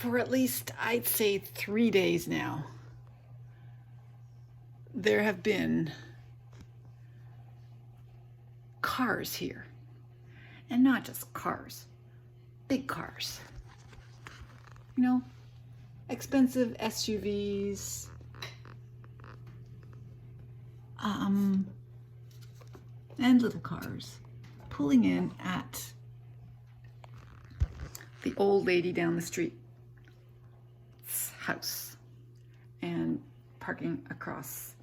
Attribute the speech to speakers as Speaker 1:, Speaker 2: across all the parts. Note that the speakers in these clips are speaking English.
Speaker 1: for at least, I'd say, 3 days now, there have been cars here. And not just cars, big cars. You know, expensive SUVs, and little cars pulling in at the old lady down the street's house and parking across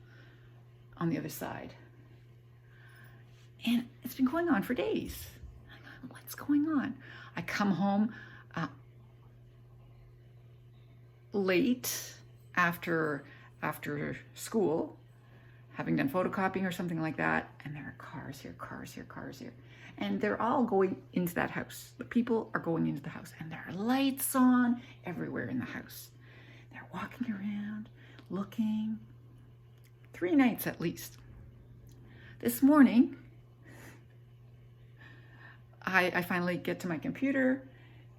Speaker 1: on the other side. And it's been going on for days. What's going on? I come home late after school, having done photocopying or something like that, and there are cars here, cars here, cars here. And they're all going into that house. The people are going into the house, and there are lights on everywhere in the house. They're walking around, looking. 3 nights at least. This morning, I finally get to my computer,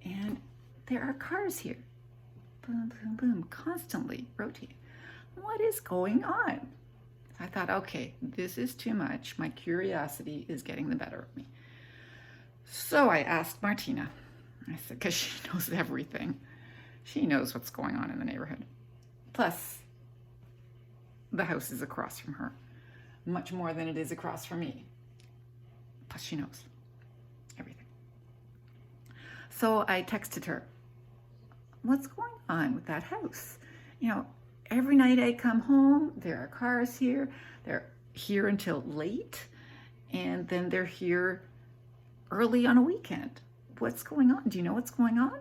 Speaker 1: and there are cars here. Boom, boom, boom, constantly rotating. What is going on? I thought, okay, this is too much. My curiosity is getting the better of me. So I asked Martina. I said, because she knows everything. She knows what's going on in the neighborhood. Plus, the house is across from her, much more than it is across from me. Plus, she knows everything. So I texted her, what's going on with that house? You know, every night I come home, there are cars here. They're here until late, and then they're here early on a weekend. What's going on? Do you know what's going on?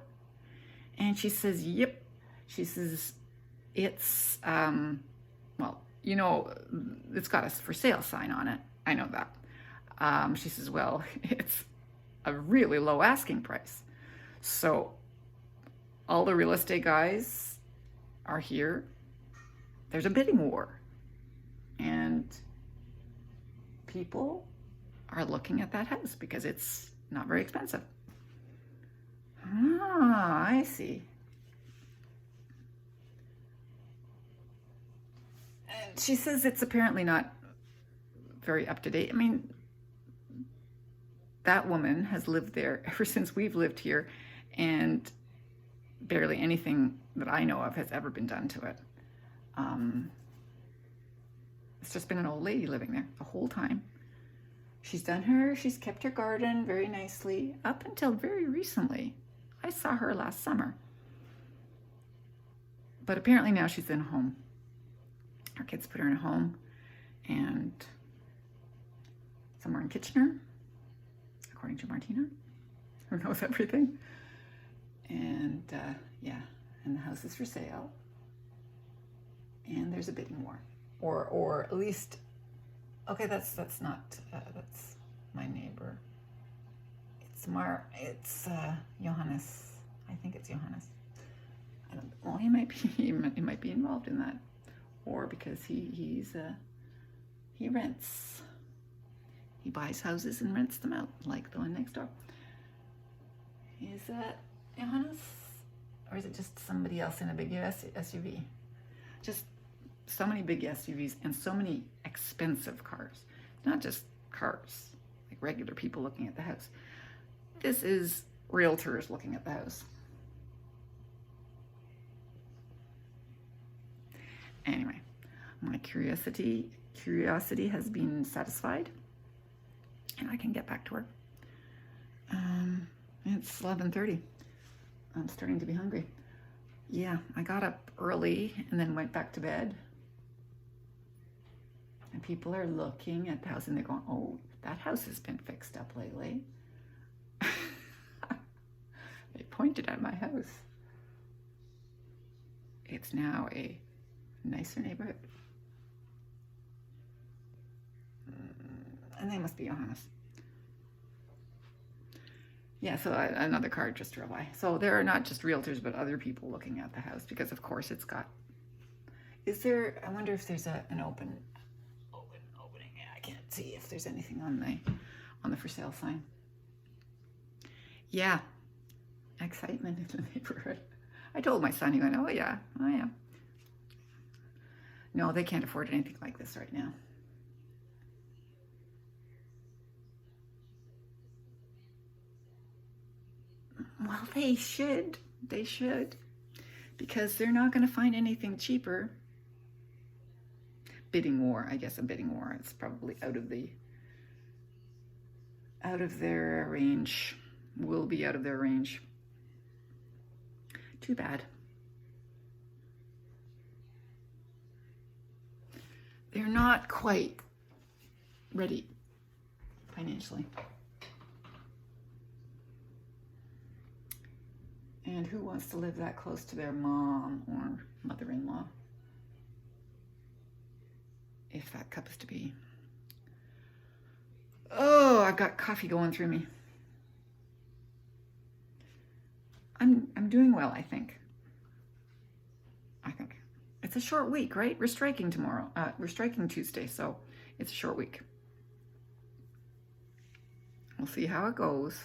Speaker 1: And she says, yep. She says, it's, well, you know, it's got a for sale sign on it. I know that. She says, well, it's a really low asking price. So all the real estate guys are here. There's a bidding war. And people are looking at that house because it's not very expensive. Ah, I see. And she says it's apparently not very up to date. I mean, that woman has lived there ever since we've lived here, and barely anything that I know of has ever been done to it. It's just been an old lady living there the whole time. She's kept her garden very nicely up until very recently. I saw her last summer. But apparently now she's in a home. Her kids put her in a home, and somewhere in Kitchener, according to Martina, who knows everything. And yeah, and the house is for sale. And there's a bidding war. Or at least, okay, that's not, that's my neighbor. It's Johannes. I think it's Johannes. I don't, well, he might be involved in that. Or because he rents. He buys houses and rents them out, like the one next door. Is that Johannes? Or is it just somebody else in a big SUV? Just so many big SUVs and so many expensive cars. Not just cars, like regular people looking at the house. This is realtors looking at the house. Anyway, my curiosity has been satisfied, and I can get back to work. It's 11:30. I'm starting to be hungry. Yeah, I got up early and then went back to bed. And people are looking at the house and they're going, oh, that house has been fixed up lately. They pointed at my house. It's now a nicer neighborhood. And they must be Johannes. Yeah, so another car just drove by. So there are not just realtors, but other people looking at the house because, of course, it's got. Is there? I wonder if there's an opening. Yeah, I can't see if there's anything on the for sale sign. Yeah, excitement in the neighborhood. I told my son, he went, oh yeah, oh yeah. No, they can't afford anything like this right now. Well, they should. They should. Because they're not going to find anything cheaper. Bidding war, I guess a bidding war. It's probably out of their range. Will be out of their range. Too bad. They're not quite ready financially. And who wants to live that close to their mom or mother-in-law? If that cup is to be. Oh, I've got coffee going through me. I'm doing well, I think. It's a short week, right? We're striking tomorrow. We're striking Tuesday, so it's a short week. We'll see how it goes.